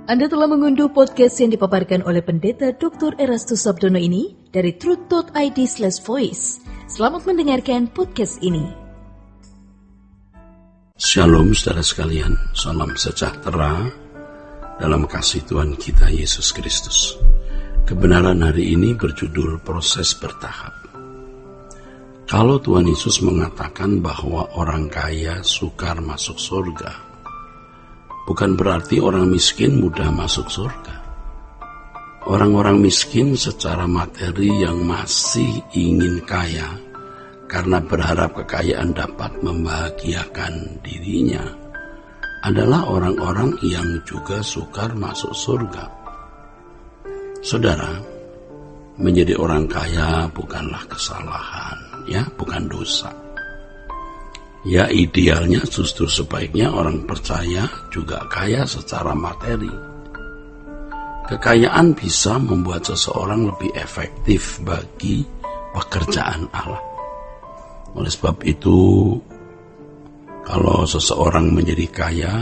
Anda telah mengunduh podcast yang dipaparkan oleh Pendeta Dr. Erastus Sabdono ini dari truth.id/voice. Selamat mendengarkan podcast ini. Shalom saudara sekalian, salam sejahtera dalam kasih Tuhan kita Yesus Kristus. Kebenaran hari ini berjudul proses bertahap. Kalau Tuhan Yesus mengatakan bahwa orang kaya sukar masuk surga, bukan berarti orang miskin mudah masuk surga. Orang-orang miskin secara materi yang masih ingin kaya karena berharap kekayaan dapat membahagiakan dirinya adalah orang-orang yang juga sukar masuk surga. Saudara, menjadi orang kaya bukanlah kesalahan, bukan dosa. Ya, idealnya justru sebaiknya orang percaya juga kaya secara materi. Kekayaan bisa membuat seseorang lebih efektif bagi pekerjaan Allah. Oleh sebab itu, kalau seseorang menjadi kaya,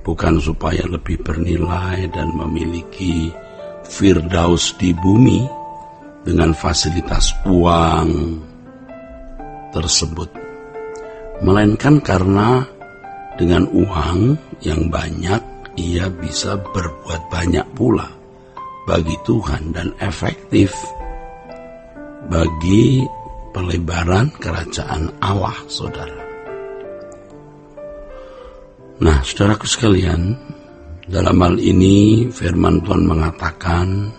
bukan supaya lebih bernilai dan memiliki firdaus di bumi dengan fasilitas uang tersebut, melainkan karena dengan uang yang banyak ia bisa berbuat banyak pula bagi Tuhan dan efektif bagi pelebaran kerajaan Allah, saudara. Nah, saudaraku sekalian, dalam hal ini firman Tuhan mengatakan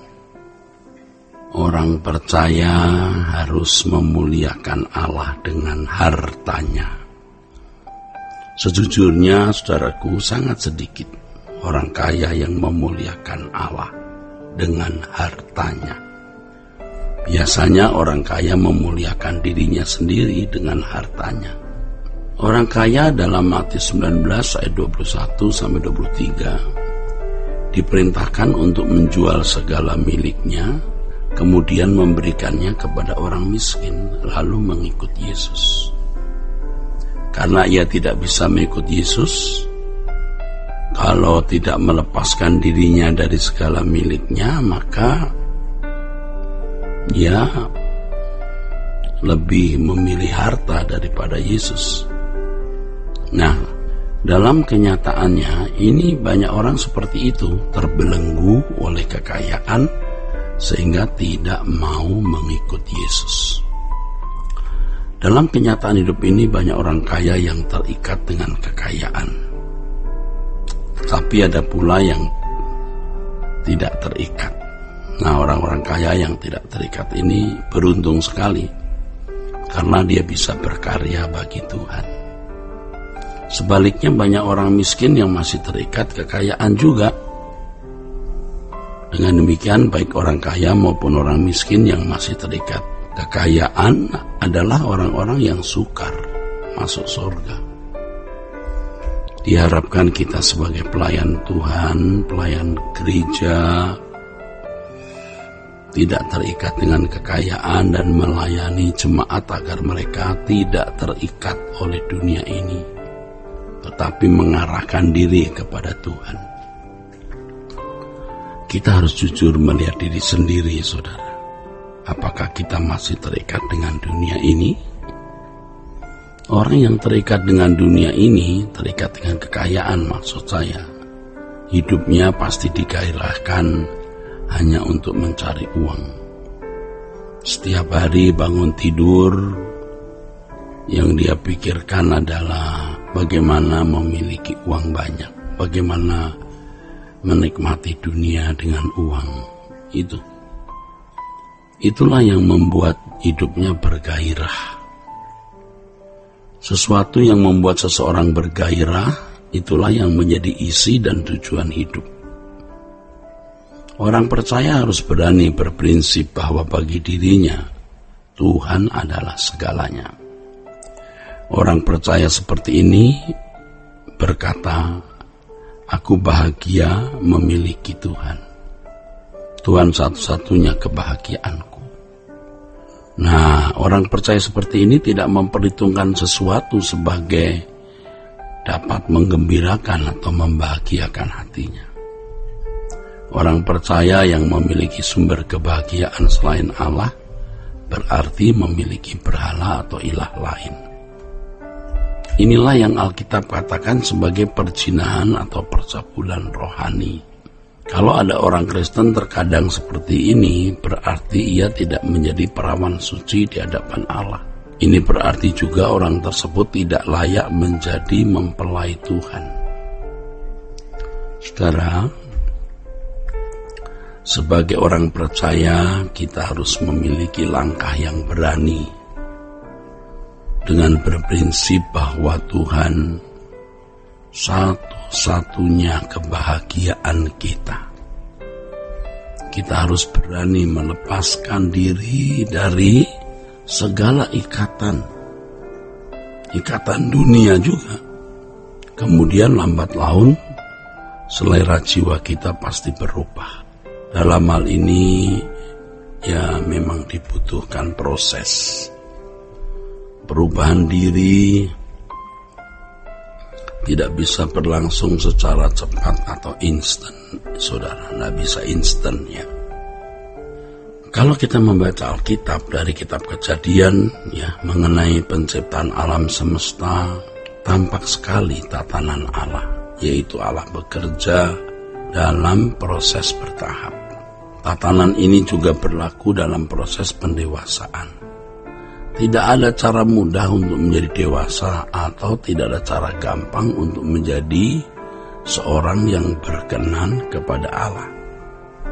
orang percaya harus memuliakan Allah dengan hartanya. Sejujurnya, saudaraku, sangat sedikit orang kaya yang memuliakan Allah dengan hartanya. Biasanya orang kaya memuliakan dirinya sendiri dengan hartanya. Orang kaya dalam Matius 19 ayat 21-23 diperintahkan untuk menjual segala miliknya, kemudian memberikannya kepada orang miskin, lalu mengikut Yesus. Karena ia tidak bisa mengikut Yesus kalau tidak melepaskan dirinya dari segala miliknya, maka ia lebih memilih harta daripada Yesus. Nah, dalam kenyataannya ini banyak orang seperti itu, terbelenggu oleh kekayaan sehingga tidak mau mengikut Yesus. Dalam kenyataan hidup ini banyak orang kaya yang terikat dengan kekayaan. Tapi ada pula yang tidak terikat. Nah, orang-orang kaya yang tidak terikat ini beruntung sekali karena dia bisa berkarya bagi Tuhan. Sebaliknya banyak orang miskin yang masih terikat kekayaan juga. Dengan demikian baik orang kaya maupun orang miskin yang masih terikat kekayaan adalah orang-orang yang sukar masuk surga. Diharapkan kita sebagai pelayan Tuhan, pelayan gereja, tidak terikat dengan kekayaan dan melayani jemaat agar mereka tidak terikat oleh dunia ini, tetapi mengarahkan diri kepada Tuhan. Kita harus jujur melihat diri sendiri, saudara. Apakah kita masih terikat dengan dunia ini? Orang yang terikat dengan dunia ini, terikat dengan kekayaan maksud saya, hidupnya pasti digairahkan hanya untuk mencari uang. Setiap hari bangun tidur, yang dia pikirkan adalah bagaimana memiliki uang banyak, bagaimana menikmati dunia dengan uang itu. Itulah yang membuat hidupnya bergairah. Sesuatu yang membuat seseorang bergairah, itulah yang menjadi isi dan tujuan hidup. Orang percaya harus berani berprinsip bahwa bagi dirinya, Tuhan adalah segalanya. Orang percaya seperti ini berkata, aku bahagia memiliki Tuhan. Tuhan satu-satunya kebahagiaanku. Nah, orang percaya seperti ini tidak memperhitungkan sesuatu sebagai dapat menggembirakan atau membahagiakan hatinya. Orang percaya yang memiliki sumber kebahagiaan selain Allah berarti memiliki berhala atau ilah lain. Inilah yang Alkitab katakan sebagai perzinahan atau percabulan rohani. Kalau ada orang Kristen terkadang seperti ini, berarti ia tidak menjadi perawan suci di hadapan Allah. Ini berarti juga orang tersebut tidak layak menjadi mempelai Tuhan. Saudara, sebagai orang percaya, kita harus memiliki langkah yang berani dengan berprinsip bahwa Tuhan satu-satunya kebahagiaan kita. Kita harus berani melepaskan diri dari segala ikatan dunia juga. Kemudian lambat laun selera jiwa kita pasti berubah. Dalam hal ini ya memang dibutuhkan proses perubahan diri. Tidak bisa berlangsung secara cepat atau instan, saudara. Tidak bisa instan ya. Kalau kita membaca Alkitab dari kitab Kejadian ya mengenai penciptaan alam semesta, tampak sekali tatanan Allah, yaitu Allah bekerja dalam proses bertahap. Tatanan ini juga berlaku dalam proses pendewasaan. Tidak ada cara mudah untuk menjadi dewasa atau tidak ada cara gampang untuk menjadi seorang yang berkenan kepada Allah.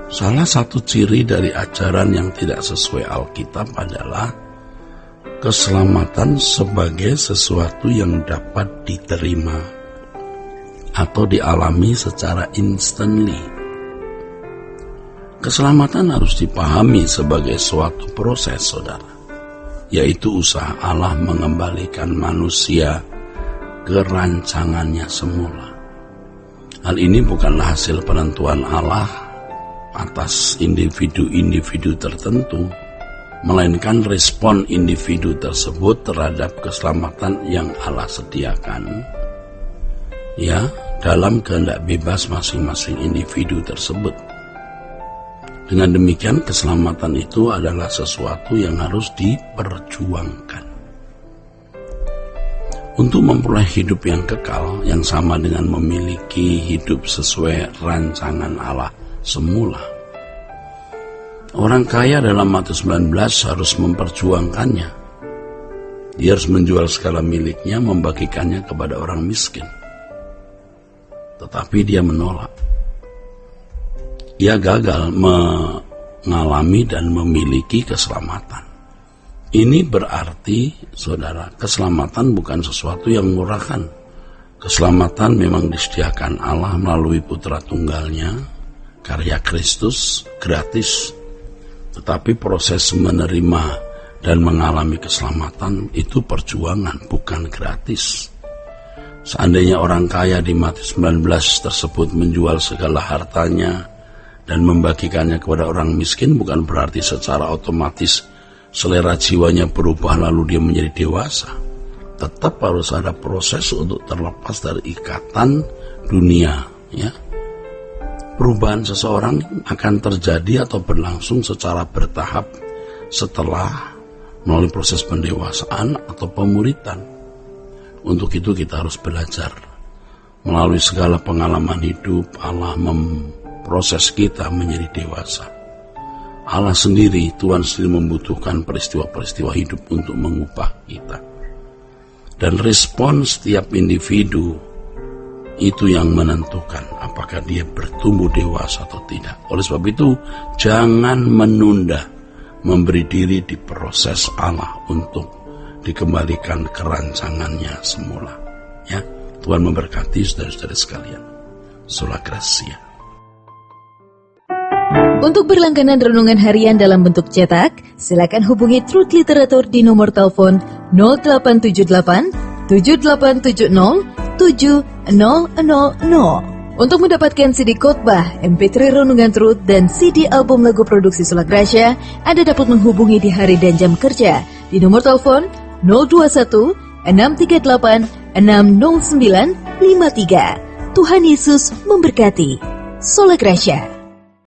Salah satu ciri dari ajaran yang tidak sesuai Alkitab adalah keselamatan sebagai sesuatu yang dapat diterima atau dialami secara instantly. Keselamatan harus dipahami sebagai suatu proses, saudara, yaitu usaha Allah mengembalikan manusia ke rancangannya semula. Hal ini bukanlah hasil penentuan Allah atas individu-individu tertentu, melainkan respon individu tersebut terhadap keselamatan yang Allah sediakan ya dalam kehendak bebas masing-masing individu tersebut. Dengan demikian, keselamatan itu adalah sesuatu yang harus diperjuangkan. Untuk memperoleh hidup yang kekal, yang sama dengan memiliki hidup sesuai rancangan Allah semula, orang kaya dalam Matius 19 harus memperjuangkannya. Dia harus menjual segala miliknya, membagikannya kepada orang miskin. Tetapi dia menolak. Ia gagal mengalami dan memiliki keselamatan. Ini berarti, saudara, keselamatan bukan sesuatu yang murahkan. Keselamatan memang disediakan Allah melalui Putra Tunggalnya, karya Kristus, gratis. Tetapi proses menerima dan mengalami keselamatan itu perjuangan, bukan gratis. Seandainya orang kaya di Matius 19 tersebut menjual segala hartanya dan membagikannya kepada orang miskin, bukan berarti secara otomatis selera jiwanya berubah lalu dia menjadi dewasa. Tetap harus ada proses untuk terlepas dari ikatan dunia ya. Perubahan seseorang akan terjadi atau berlangsung secara bertahap setelah melalui proses pendewasaan atau pemuritan. Untuk itu kita harus belajar. Melalui segala pengalaman hidup, Allah memproses kita menjadi dewasa. Allah sendiri, Tuhan sendiri membutuhkan peristiwa-peristiwa hidup untuk mengubah kita. Dan respon setiap individu itu yang menentukan apakah dia bertumbuh dewasa atau tidak. Oleh sebab itu, jangan menunda memberi diri di proses Allah untuk dikembalikan ke rancangannya semula. Ya, Tuhan memberkati saudara-saudara sekalian. Sola Gracia. Untuk berlangganan renungan harian dalam bentuk cetak, silakan hubungi Truth Literatur di nomor telepon 0878 7870 7000. Untuk mendapatkan CD khotbah, MP3 renungan Truth, dan CD album lagu produksi Sola Gracia, Anda dapat menghubungi di hari dan jam kerja di nomor telepon 021 638 60953. Tuhan Yesus memberkati. Sola Gracia.